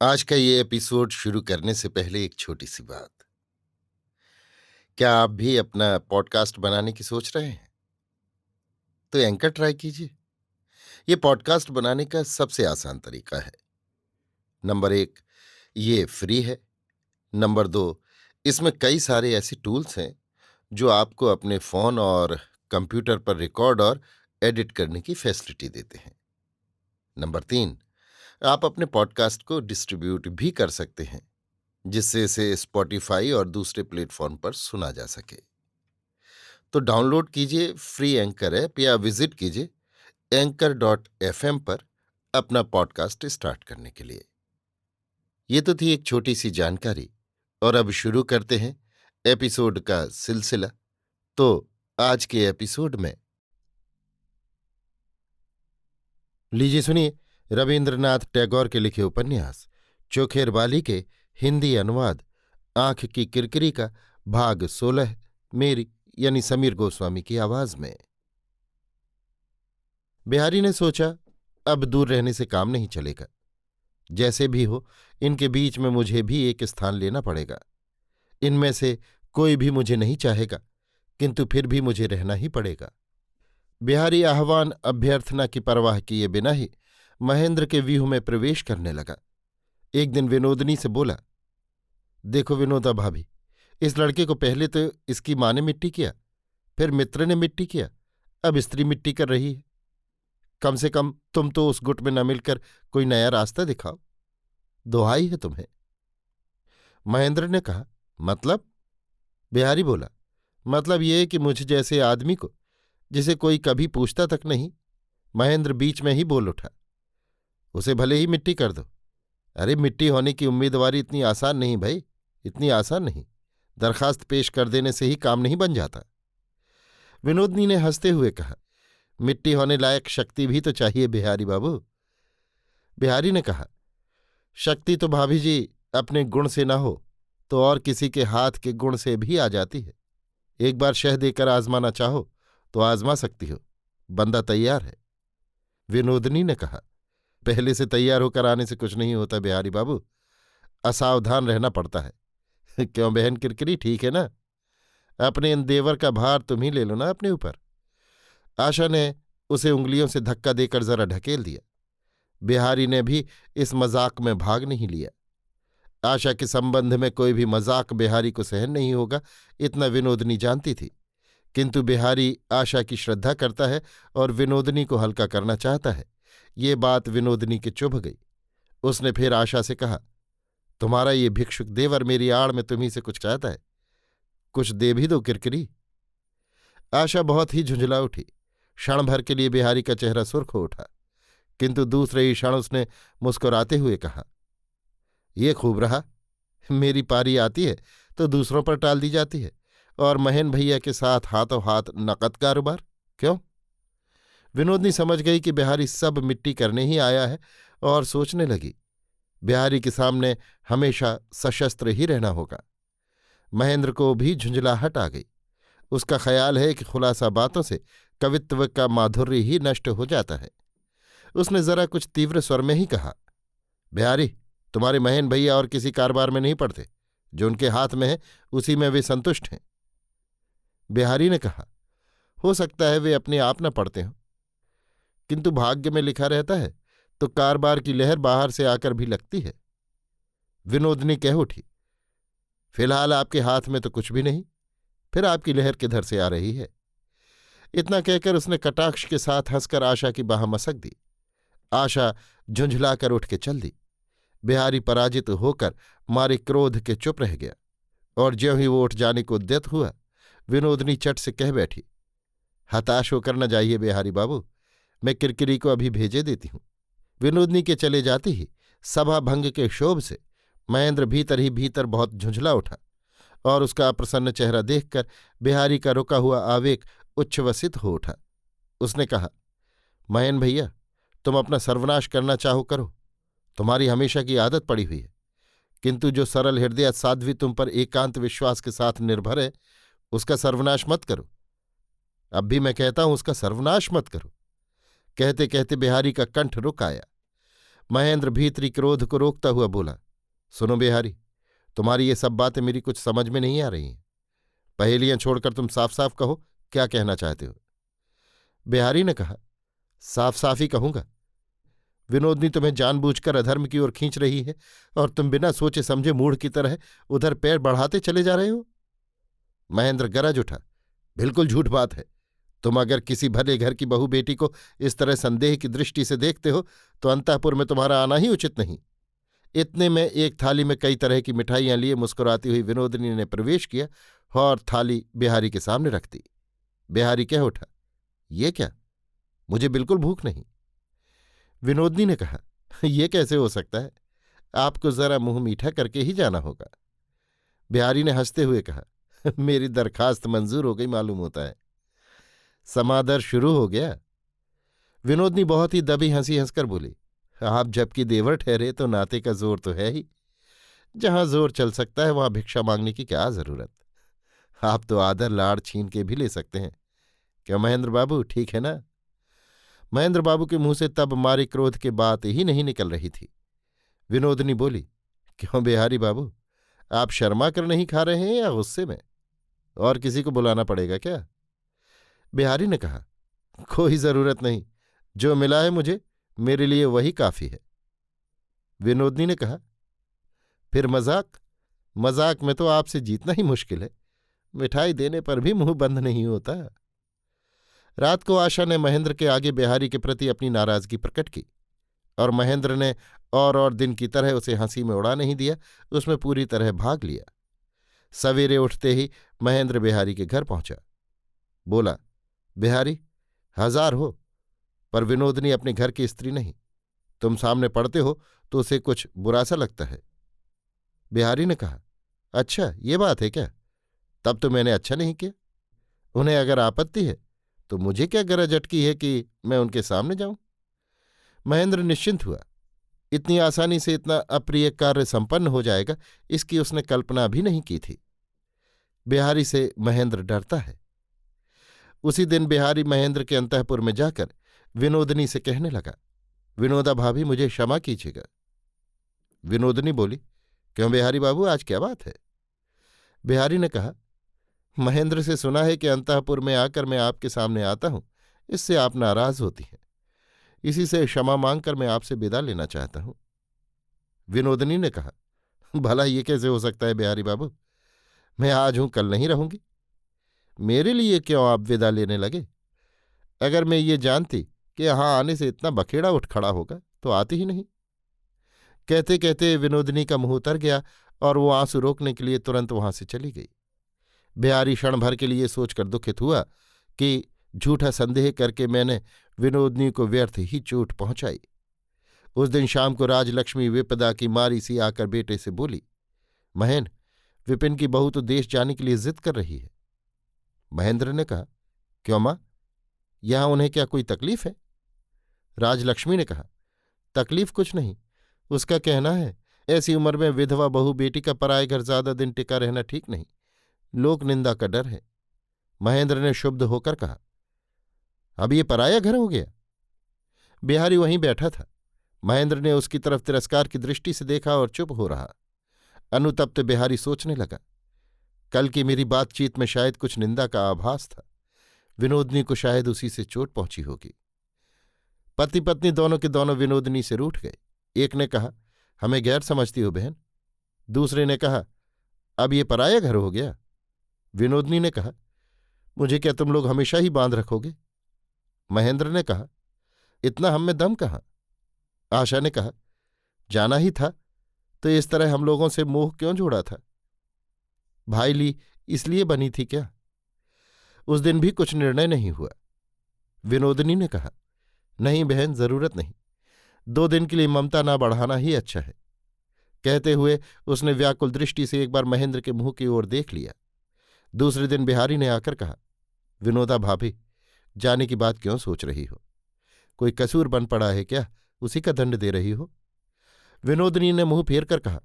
आज का ये एपिसोड शुरू करने से पहले एक छोटी सी बात। क्या आप भी अपना पॉडकास्ट बनाने की सोच रहे हैं? तो एंकर ट्राई कीजिए। ये पॉडकास्ट बनाने का सबसे आसान तरीका है। नंबर 1, ये फ्री है। नंबर 2, इसमें कई सारे ऐसे टूल्स हैं जो आपको अपने फोन और कंप्यूटर पर रिकॉर्ड और एडिट करने की फैसिलिटी देते हैं। नंबर 3, आप अपने पॉडकास्ट को डिस्ट्रीब्यूट भी कर सकते हैं, जिससे इसे स्पॉटिफाई और दूसरे प्लेटफॉर्म पर सुना जा सके। तो डाउनलोड कीजिए फ्री एंकर ऐप या विजिट कीजिए anchor.fm पर अपना पॉडकास्ट स्टार्ट करने के लिए। ये तो थी एक छोटी सी जानकारी, और अब शुरू करते हैं एपिसोड का सिलसिला। तो आज के एपिसोड में लीजिए सुनिए रविंद्रनाथ टैगोर के लिखे उपन्यास चोखेर बाली के हिंदी अनुवाद आंख की किरकिरी का भाग 16, मेरी यानी समीर गोस्वामी की आवाज में। बिहारी ने सोचा, अब दूर रहने से काम नहीं चलेगा। जैसे भी हो, इनके बीच में मुझे भी एक स्थान लेना पड़ेगा। इनमें से कोई भी मुझे नहीं चाहेगा, किंतु फिर भी मुझे रहना ही पड़ेगा। बिहारी आह्वान अभ्यर्थना की परवाह किए बिना ही महेंद्र के व्यूह में प्रवेश करने लगा। एक दिन विनोदनी से बोला, देखो विनोदा भाभी, इस लड़के को पहले तो इसकी माँ ने मिट्टी किया, फिर मित्र ने मिट्टी किया, अब स्त्री मिट्टी कर रही है। कम से कम तुम तो उस गुट में न मिलकर कोई नया रास्ता दिखाओ। दुहाई है तुम्हें। महेंद्र ने कहा, मतलब? बिहारी बोला, मतलब ये कि मुझ जैसे आदमी को, जिसे कोई कभी पूछता तक नहीं। महेंद्र बीच में ही बोल उठा, उसे भले ही मिट्टी कर दो। अरे मिट्टी होने की उम्मीदवारी इतनी आसान नहीं भाई, इतनी आसान नहीं। दरखास्त पेश कर देने से ही काम नहीं बन जाता। विनोदनी ने हंसते हुए कहा, मिट्टी होने लायक शक्ति भी तो चाहिए बिहारी बाबू। बिहारी ने कहा, शक्ति तो भाभी जी अपने गुण से न हो तो और किसी के हाथ के गुण से भी आ जाती है। एक बार शह देकर आजमाना चाहो तो आजमा सकती हो, बंदा तैयार है। विनोदनी ने कहा, पहले से तैयार होकर आने से कुछ नहीं होता बिहारी बाबू, असावधान रहना पड़ता है। क्यों बहन किरकिरी, ठीक है ना? अपने इन देवर का भार तुम ही ले लो ना अपने ऊपर। आशा ने उसे उंगलियों से धक्का देकर जरा ढकेल दिया। बिहारी ने भी इस मजाक में भाग नहीं लिया। आशा के संबंध में कोई भी मजाक बिहारी को सहन नहीं होगा, इतना विनोदनी जानती थी। किंतु बिहारी आशा की श्रद्धा करता है और विनोदनी को हल्का करना चाहता है, ये बात विनोदनी के चुभ गई। उसने फिर आशा से कहा, तुम्हारा ये भिक्षुक देवर मेरी आड़ में तुम्ही से कुछ चाहता है, कुछ दे भी दो किरकिरी। आशा बहुत ही झुंझला उठी। क्षण भर के लिए बिहारी का चेहरा सुर्ख हो उठा, किंतु दूसरे ही क्षण उसने मुस्कुराते हुए कहा, ये खूब रहा। मेरी पारी आती है तो दूसरों पर टाल दी जाती है, और महेन भैया के साथ हाथों हाथ नकद कारोबार। क्यों? विनोदनी समझ गई कि बिहारी सब मिट्टी करने ही आया है, और सोचने लगी, बिहारी के सामने हमेशा सशस्त्र ही रहना होगा। महेंद्र को भी झुंझलाहट आ गई। उसका ख्याल है कि खुलासा बातों से कवित्व का माधुर्य ही नष्ट हो जाता है। उसने जरा कुछ तीव्र स्वर में ही कहा, बिहारी, तुम्हारे महेन भैया और किसी कारोबार में नहीं पड़ते। जो उनके हाथ में है उसी में वे संतुष्ट हैं। बिहारी ने कहा, हो सकता है वे अपने आप न पढ़ते हों, किंतु भाग्य में लिखा रहता है तो कारोबार की लहर बाहर से आकर भी लगती है। विनोदनी कह उठी, फिलहाल आपके हाथ में तो कुछ भी नहीं, फिर आपकी लहर किधर से आ रही है? इतना कहकर उसने कटाक्ष के साथ हंसकर आशा की बाह मसक दी। आशा झुंझलाकर उठ के चल दी। बिहारी पराजित होकर मारे क्रोध के चुप रह गया, और ज्यों ही वो उठ जाने को उद्यत हुआ, विनोदनी चट से कह बैठी, हताश होकर न जाइए बिहारी बाबू, मैं किरकिरी को अभी भेजे देती हूं। विनोदनी के चले जाते ही सभा भंग के क्षोभ से महेंद्र भीतर ही भीतर बहुत झुंझला उठा, और उसका अप्रसन्न चेहरा देखकर बिहारी का रुका हुआ आवेग उच्छ्वसित हो उठा। उसने कहा, महेन भैया, तुम अपना सर्वनाश करना चाहो करो, तुम्हारी हमेशा की आदत पड़ी हुई है, किंतु जो सरल हृदय साध्वी तुम पर एकांत विश्वास के साथ निर्भर है, उसका सर्वनाश मत करो। अब भी मैं कहता हूं, उसका सर्वनाश मत करो। कहते कहते बिहारी का कंठ रुक आया। महेंद्र भीतरी क्रोध को रोकता हुआ बोला, सुनो बिहारी, तुम्हारी ये सब बातें मेरी कुछ समझ में नहीं आ रही हैं। पहेलियां छोड़कर तुम साफ साफ कहो, क्या कहना चाहते हो? बिहारी ने कहा, साफ साफ ही कहूंगा। विनोदनी तुम्हें जानबूझकर अधर्म की ओर खींच रही है और तुम बिना सोचे समझे मूढ़ की तरह उधर पैर बढ़ाते चले जा रहे हो। महेंद्र गरज उठा, बिल्कुल झूठ बात है। तुम अगर किसी भले घर की बहू बेटी को इस तरह संदेह की दृष्टि से देखते हो तो अंतःपुर में तुम्हारा आना ही उचित नहीं। इतने में एक थाली में कई तरह की मिठाइयां लिए मुस्कुराती हुई विनोदनी ने प्रवेश किया और थाली बिहारी के सामने रख दी। बिहारी कह उठा, ये क्या, मुझे बिल्कुल भूख नहीं। विनोदनी ने कहा, यह कैसे हो सकता है, आपको जरा मुंह मीठा करके ही जाना होगा। बिहारी ने हंसते हुए कहा, मेरी दरखास्त मंजूर हो गई मालूम होता है। समादर शुरू हो गया। विनोदनी बहुत ही दबी हंसी हंसकर बोली, आप जबकि देवर ठहरे तो नाते का जोर तो है ही। जहां जोर चल सकता है वहां भिक्षा मांगने की क्या जरूरत। आप तो आदर लाड़ छीन के भी ले सकते हैं। क्या महेंद्र बाबू, ठीक है ना? महेंद्र बाबू के मुंह से तब मारे क्रोध की बात ही नहीं निकल रही थी। विनोदनी बोली, क्यों बिहारी बाबू, आप शर्मा कर नहीं खा रहे हैं या गुस्से में? और किसी को बुलाना पड़ेगा क्या? बिहारी ने कहा, कोई जरूरत नहीं, जो मिला है मुझे मेरे लिए वही काफी है। विनोदनी ने कहा, फिर मजाक? मजाक में तो आपसे जीतना ही मुश्किल है। मिठाई देने पर भी मुंह बंद नहीं होता। रात को आशा ने महेंद्र के आगे बिहारी के प्रति अपनी नाराजगी प्रकट की और महेंद्र ने और दिन की तरह उसे हंसी में उड़ा नहीं दिया, उसमें पूरी तरह भाग लिया। सवेरे उठते ही महेंद्र बिहारी के घर पहुंचा। बोला, बिहारी, हजार हो, पर विनोदनी अपने घर की स्त्री नहीं। तुम सामने पड़ते हो तो उसे कुछ बुरा सा लगता है। बिहारी ने कहा, अच्छा ये बात है क्या? तब तो मैंने अच्छा नहीं किया। उन्हें अगर आपत्ति है तो मुझे क्या गरज अटकी है कि मैं उनके सामने जाऊं? महेंद्र निश्चिंत हुआ। इतनी आसानी से इतना अप्रिय कार्य संपन्न हो जाएगा, इसकी उसने कल्पना भी नहीं की थी। बिहारी से महेंद्र डरता है। उसी दिन बिहारी महेंद्र के अंतःपुर में जाकर विनोदनी से कहने लगा, विनोदा भाभी, मुझे क्षमा कीजिएगा। विनोदनी बोली, क्यों बिहारी बाबू, आज क्या बात है? बिहारी ने कहा, महेंद्र से सुना है कि अंतःपुर में आकर मैं आपके सामने आता हूं, इससे आप नाराज होती हैं। इसी से क्षमा मांगकर मैं आपसे विदा लेना चाहता हूं। विनोदनी ने कहा, भला ये कैसे हो सकता है बिहारी बाबू, मैं आज हूं कल नहीं रहूंगी। मेरे लिए क्यों आप विदा लेने लगे? अगर मैं ये जानती कि यहां आने से इतना बखेड़ा उठ खड़ा होगा तो आती ही नहीं। कहते कहते विनोदनी का मुंह उतर गया और वो आंसू रोकने के लिए तुरंत वहां से चली गई। बिहारी क्षण भर के लिए सोचकर दुखित हुआ कि झूठा संदेह करके मैंने विनोदनी को व्यर्थ ही चोट पहुंचाई। उस दिन शाम को राजलक्ष्मी विपदा की मारी सी आकर बेटे से बोली, महेंद्र, विपिन की बहू तो देश जाने के लिए जिद कर रही है। महेंद्र ने कहा, क्यों मां, यहां उन्हें क्या कोई तकलीफ है? राजलक्ष्मी ने कहा, तकलीफ कुछ नहीं, उसका कहना है ऐसी उम्र में विधवा बहू बेटी का पराये घर ज्यादा दिन टिका रहना ठीक नहीं, लोक निंदा का डर है। महेंद्र ने शुद्ध होकर कहा, अब ये पराया घर हो गया? बिहारी वहीं बैठा था। महेंद्र ने उसकी तरफ तिरस्कार की दृष्टि से देखा और चुप हो रहा। अनुतप्त बिहारी सोचने लगा, कल की मेरी बातचीत में शायद कुछ निंदा का आभास था। विनोदनी को शायद उसी से चोट पहुंची होगी। पति पत्नी दोनों के दोनों विनोदनी से रूठ गए। एक ने कहा, हमें गैर समझती हो बहन। दूसरे ने कहा, अब ये पराया घर हो गया। विनोदनी ने कहा, मुझे क्या तुम लोग हमेशा ही बांध रखोगे? महेंद्र ने कहा, इतना हम में दम कहाँ? आशा ने कहा, जाना ही था तो इस तरह हम लोगों से मोह क्यों जोड़ा था? भाई ली इसलिए बनी थी क्या? उस दिन भी कुछ निर्णय नहीं हुआ। विनोदनी ने कहा, नहीं बहन, जरूरत नहीं, 2 दिन के लिए ममता ना बढ़ाना ही अच्छा है। कहते हुए उसने व्याकुल दृष्टि से एक बार महेंद्र के मुंह की ओर देख लिया। दूसरे दिन बिहारी ने आकर कहा, विनोदा भाभी, जाने की बात क्यों सोच रही हो? कोई कसूर बन पड़ा है क्या, उसी का दंड दे रही हो? विनोदनी ने मुंह फेर कर कहा,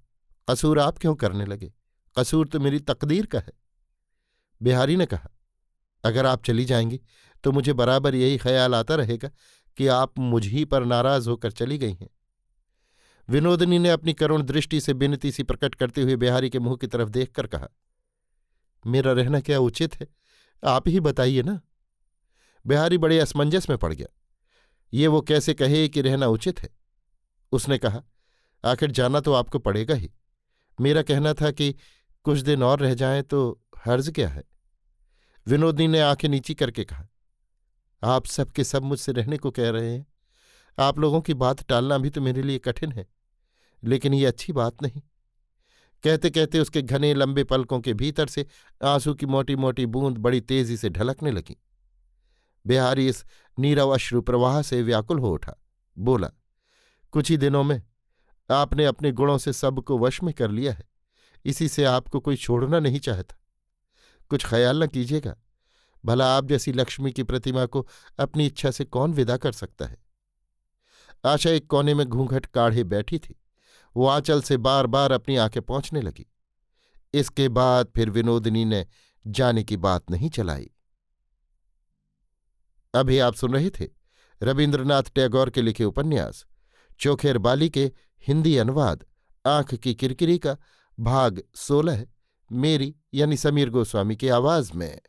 कसूर आप क्यों करने लगे? कसूर तो मेरी तकदीर का है। बिहारी ने कहा, अगर आप चली जाएंगी तो मुझे बराबर यही ख्याल आता रहेगा कि आप मुझ ही पर नाराज होकर चली गई हैं। विनोदिनी ने अपनी करुण दृष्टि से विनती सी प्रकट करते हुए बिहारी के मुंह की तरफ देखकर कहा, मेरा रहना क्या उचित है, आप ही बताइए ना। बिहारी बड़े असमंजस में पड़ गया। ये वो कैसे कहे कि रहना उचित है। उसने कहा, आखिर जाना तो आपको पड़ेगा ही। मेरा कहना था कि कुछ दिन और रह जाएं तो हर्ज क्या है। विनोदिनी ने आंखें नीची करके कहा, आप सब के सब मुझसे रहने को कह रहे हैं। आप लोगों की बात टालना भी तो मेरे लिए कठिन है, लेकिन ये अच्छी बात नहीं। कहते कहते उसके घने लंबे पलकों के भीतर से आंसू की मोटी मोटी बूंद बड़ी तेजी से ढलकने लगी। बिहारी इस नीरव अश्रु प्रवाह से व्याकुल हो उठा। बोला, कुछ ही दिनों में आपने अपने गुणों से सबको वश में कर लिया है। इसी से आपको कोई छोड़ना नहीं चाहता। कुछ ख्याल न कीजिएगा। भला आप जैसी लक्ष्मी की प्रतिमा को अपनी इच्छा से कौन विदा कर सकता है। आशा एक कोने में घूंघट काढ़े बैठी थी। वो आंचल से बार बार अपनी आंखें पोंछने लगी। इसके बाद फिर विनोदिनी ने जाने की बात नहीं चलाई। अभी आप सुन रहे थे रवीन्द्रनाथ टैगोर के लिखे उपन्यास चोखेर बाली के हिंदी अनुवाद आंख की किरकिरी का भाग 16 मेरी यानी समीर गोस्वामी की आवाज में।